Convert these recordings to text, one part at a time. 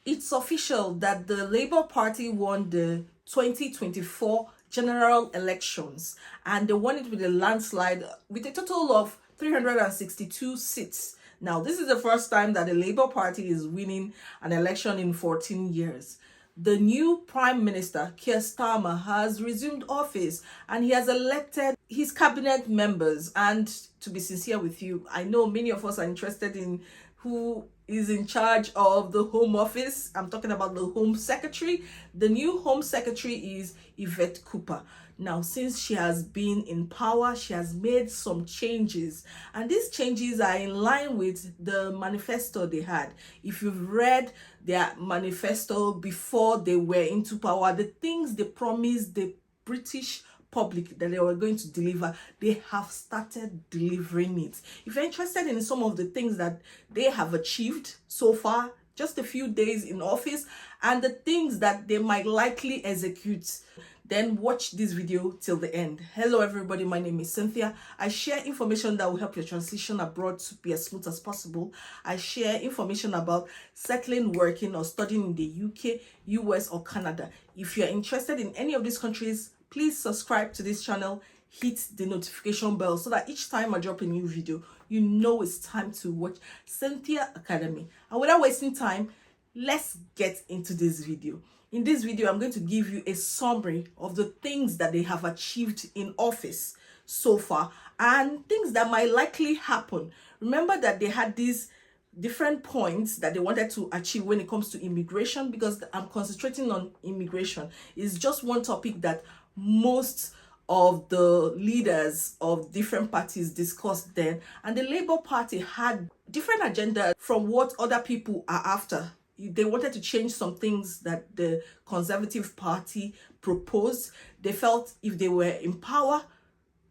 It's official that the Labour Party won the 2024 general elections, and they won it with a landslide with a total of 362 seats. Now, this is the first time that the Labour Party is winning an election in 14 years. The new Prime Minister, Keir Starmer, has resumed office and he has elected his cabinet members. And to be sincere with you, I know many of us are interested in who is in charge of the Home Office. I'm talking about the Home Secretary. The new Home Secretary is Yvette Cooper. Now, since she has been in power, she has made some changes, and these changes are in line with the manifesto they had. If you've read their manifesto before they were into power, the things they promised the British public that they were going to deliver, they have started delivering it. If you're interested in some of the things that they have achieved so far, just a few days in office, and the things that they might likely execute, then watch this video till the end. Hello everybody, my name is Cynthia. I share information that will help your transition abroad to be as smooth as possible. I share information about settling, working, or studying in the UK, US, or Canada. If you're interested in any of these countries, please subscribe to this channel, hit the notification bell so that each time I drop a new video, you know it's time to watch Cynthia Academy. And without wasting time, let's get into this video. In this video, I'm going to give you a summary of the things that they have achieved in office so far and things that might likely happen. Remember that they had these different points that they wanted to achieve when it comes to immigration, because I'm concentrating on immigration. It's just one topic that most of the leaders of different parties discussed then, and the Labour Party had different agenda from what other people are after. They wanted to change some things that the Conservative Party proposed. They felt if they were in power,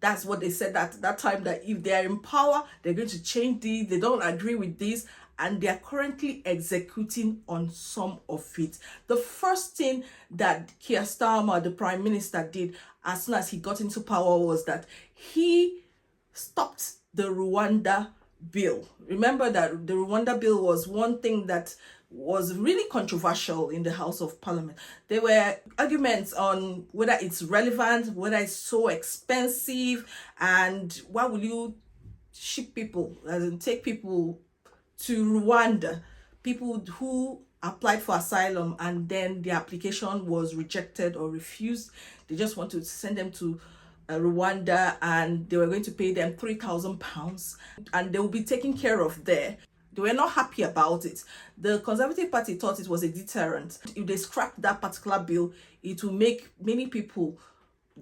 that's what they said at that time, that if they are in power, they're going to change this. They don't agree with this, and they are currently executing on some of it. The first thing that Keir Starmer, the Prime Minister, did as soon as he got into power was that he stopped the Rwanda bill. Remember that the Rwanda bill was one thing that was really controversial in the House of Parliament. There were arguments on whether it's relevant, whether it's so expensive, and why will you ship people, as in take people to Rwanda, people who applied for asylum and then their application was rejected or refused. They just want to send them to Rwanda, and they were going to pay them £3,000 and they will be taken care of there. They were not happy about it. The Conservative Party thought it was a deterrent. If they scrap that particular bill, it will make many people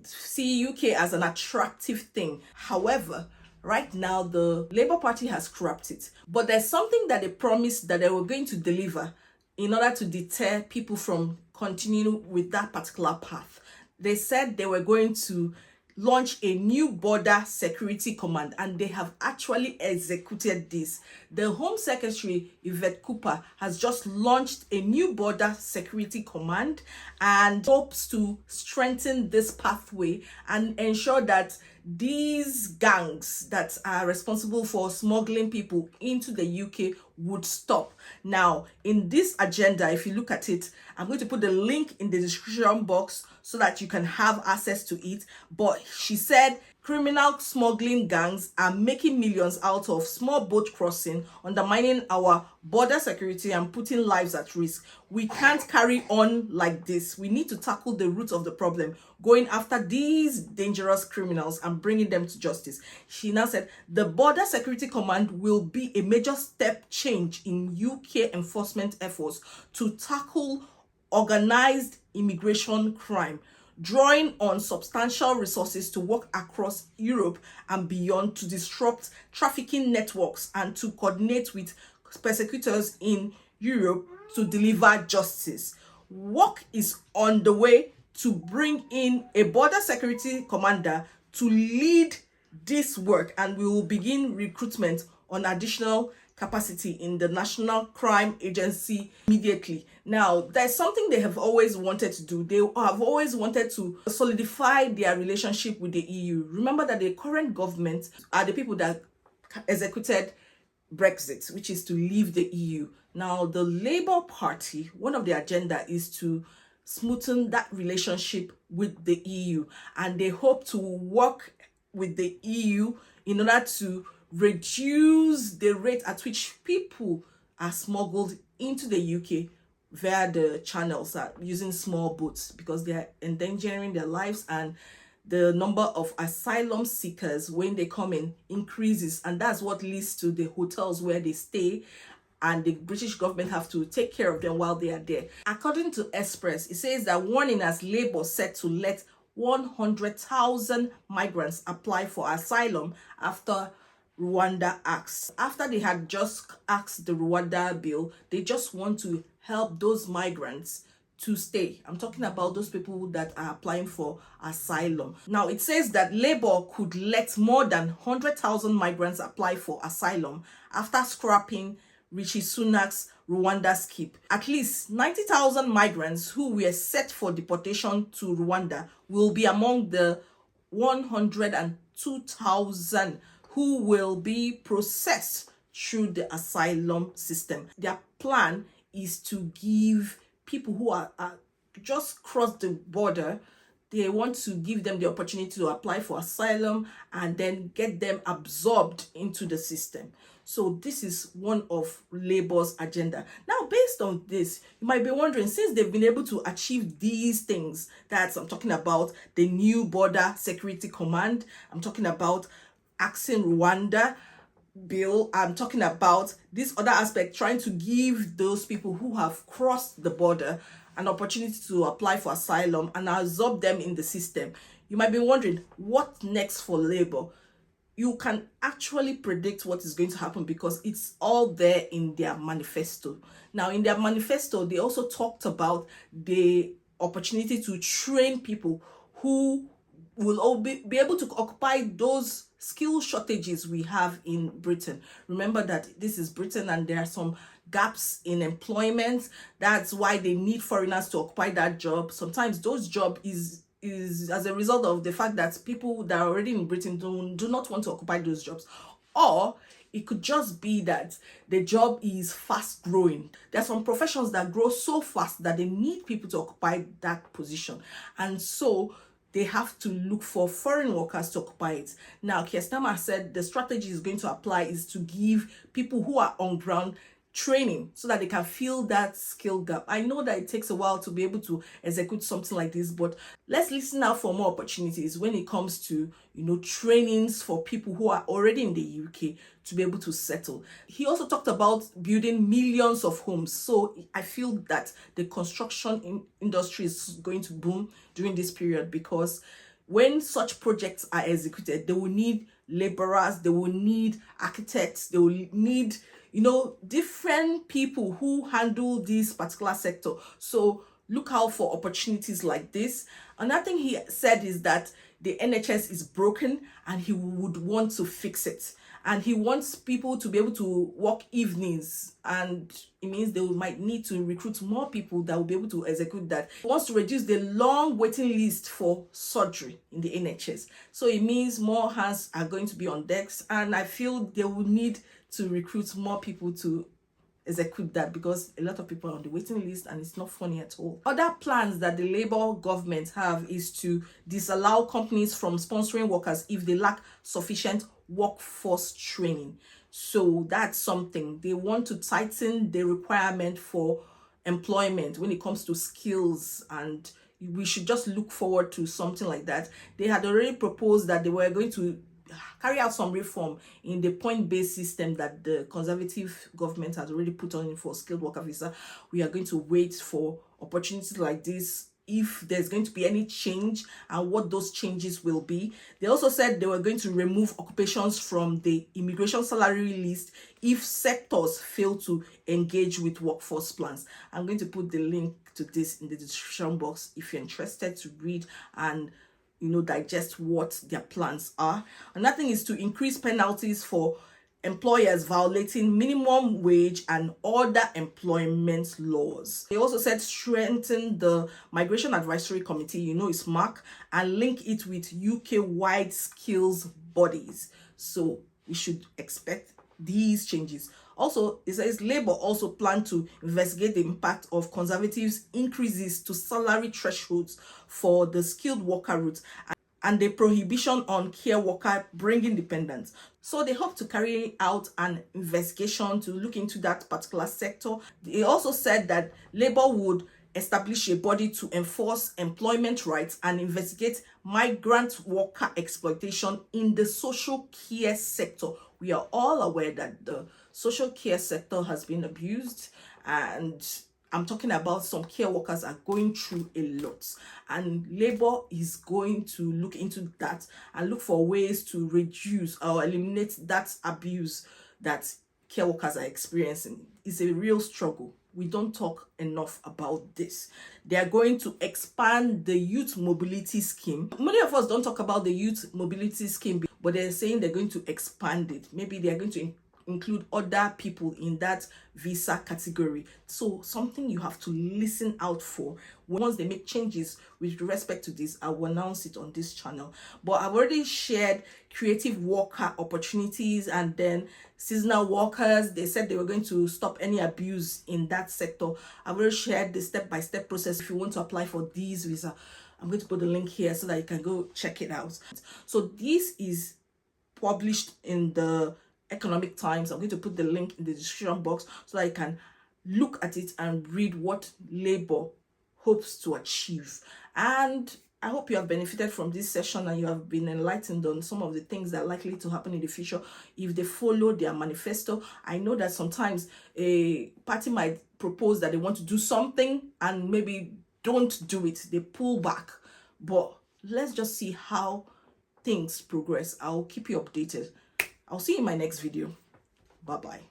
see UK as an attractive thing. However, right now, the Labour Party has scrapped it. But there's something that they promised that they were going to deliver in order to deter people from continuing with that particular path. They said they were going to launch a new border security command, and they have actually executed this. The Home Secretary, Yvette Cooper, has just launched a new border security command and hopes to strengthen this pathway and ensure that these gangs that are responsible for smuggling people into the UK would stop. Now, in this agenda, if you look at it, I'm going to put the link in the description box so that you can have access to it. But she said criminal smuggling gangs are making millions out of small boat crossing, undermining our border security and putting lives at risk. We can't carry on like this. We need to tackle the root of the problem, going after these dangerous criminals and bringing them to justice. She now said the Border Security Command will be a major step change in UK enforcement efforts to tackle organized immigration crime, drawing on substantial resources to work across Europe and beyond to disrupt trafficking networks and to coordinate with prosecutors in Europe to deliver justice. Work is on the way to bring in a border security commander to lead this work, and we will begin recruitment on additional capacity in the National Crime Agency immediately. Now, there's something they have always wanted to do. They have always wanted to solidify their relationship with the EU. Remember that the current government are the people that executed Brexit, which is to leave the EU. Now, the Labour Party, one of their agenda is to smoothen that relationship with the EU, and they hope to work with the EU in order to reduce the rate at which people are smuggled into the UK via the channels using small boats, because they are endangering their lives, and the number of asylum seekers when they come in increases, and that's what leads to the hotels where they stay, and the British government have to take care of them while they are there. According to Express, it says that warning as Labour set to let 100,000 migrants apply for asylum after Rwanda acts. After they had just axed the Rwanda bill, they just want to help those migrants to stay. I'm talking about those people that are applying for asylum. Now, it says that Labour could let more than 100,000 migrants apply for asylum after scrapping Rishi Sunak's Rwanda skip. At least 90,000 migrants who were set for deportation to Rwanda will be among the 102,000 who will be processed through the asylum system. Their plan is to give people who are just crossed the border, they want to give them the opportunity to apply for asylum and then get them absorbed into the system. So this is one of Labour's agenda. Now, based on this, you might be wondering, since they've been able to achieve these things, that I'm talking about the new border security command, I'm talking about axing Rwanda bill, I'm talking about this other aspect, trying to give those people who have crossed the border an opportunity to apply for asylum and absorb them in the system. You might be wondering, what next for Labour? You can actually predict what is going to happen because it's all there in their manifesto. Now, in their manifesto, they also talked about the opportunity to train people who will all be able to occupy those skill shortages we have in Britain. Remember that this is Britain and there are some gaps in employment. That's why they need foreigners to occupy that job. Sometimes those jobs is as a result of the fact that people that are already in Britain do not want to occupy those jobs. Or it could just be that the job is fast growing. There are some professions that grow so fast that they need people to occupy that position. And so they have to look for foreign workers to occupy it. Now, Keir Starmer said the strategy is going to apply is to give people who are on ground training so that they can fill that skill gap. I know that it takes a while to be able to execute something like this, but let's listen out for more opportunities when it comes to, trainings for people who are already in the UK to be able to settle. He also talked about building millions of homes. So I feel that the construction industry is going to boom during this period, because when such projects are executed, they will need laborers, they will need architects, they will need different people who handle this particular sector. So look out for opportunities like this. Another thing he said is that the NHS is broken and he would want to fix it. And he wants people to be able to work evenings, and it means they might need to recruit more people that will be able to execute that. He wants to reduce the long waiting list for surgery in the NHS. So it means more hands are going to be on decks, and I feel they will need to recruit more people to execute that, because a lot of people are on the waiting list and it's not funny at all. Other plans that the Labour government have is to disallow companies from sponsoring workers if they lack sufficient workforce training. So that's something. They want to tighten the requirement for employment when it comes to skills, and we should just look forward to something like that. They had already proposed that they were going to carry out some reform in the point-based system that the Conservative government has already put on for skilled worker visa. We are going to wait for opportunities like this, if there's going to be any change and what those changes will be. They also said they were going to remove occupations from the immigration salary list if sectors fail to engage with workforce plans. I'm going to put the link to this in the description box if you're interested to read and digest what their plans are. Another thing is to increase penalties for employers violating minimum wage and other employment laws. They also said strengthen the Migration Advisory Committee, it's MAC, and link it with UK-wide skills bodies. So we should expect these changes. Also, it says Labour also plan to investigate the impact of Conservatives' increases to salary thresholds for the skilled worker route and the prohibition on care worker bringing dependents. So they hope to carry out an investigation to look into that particular sector. They also said that Labour would establish a body to enforce employment rights and investigate migrant worker exploitation in the social care sector. We are all aware that the social care sector has been abused, and I'm talking about some care workers are going through a lot, and Labour is going to look into that and look for ways to reduce or eliminate that abuse that care workers are experiencing. It's a real struggle. We don't talk enough about this. They are going to expand the youth mobility scheme. Many of us don't talk about the youth mobility scheme, but they're saying they're going to expand it. Maybe they're going to include other people in that visa category. So something you have to listen out for. Once they make changes with respect to this, I will announce it on this channel. But I've already shared creative worker opportunities and then seasonal workers. They said they were going to stop any abuse in that sector. I've already shared the step-by-step process if you want to apply for these visa. I'm going to put the link here so that you can go check it out. So this is published in the Economic Times. I'm going to put the link in the description box so that you can look at it and read what Labour hopes to achieve. And I hope you have benefited from this session and you have been enlightened on some of the things that are likely to happen in the future if they follow their manifesto. I know that sometimes a party might propose that they want to do something and maybe don't do it. They pull back. But let's just see how things progress. I'll keep you updated. I'll see you in my next video. Bye-bye.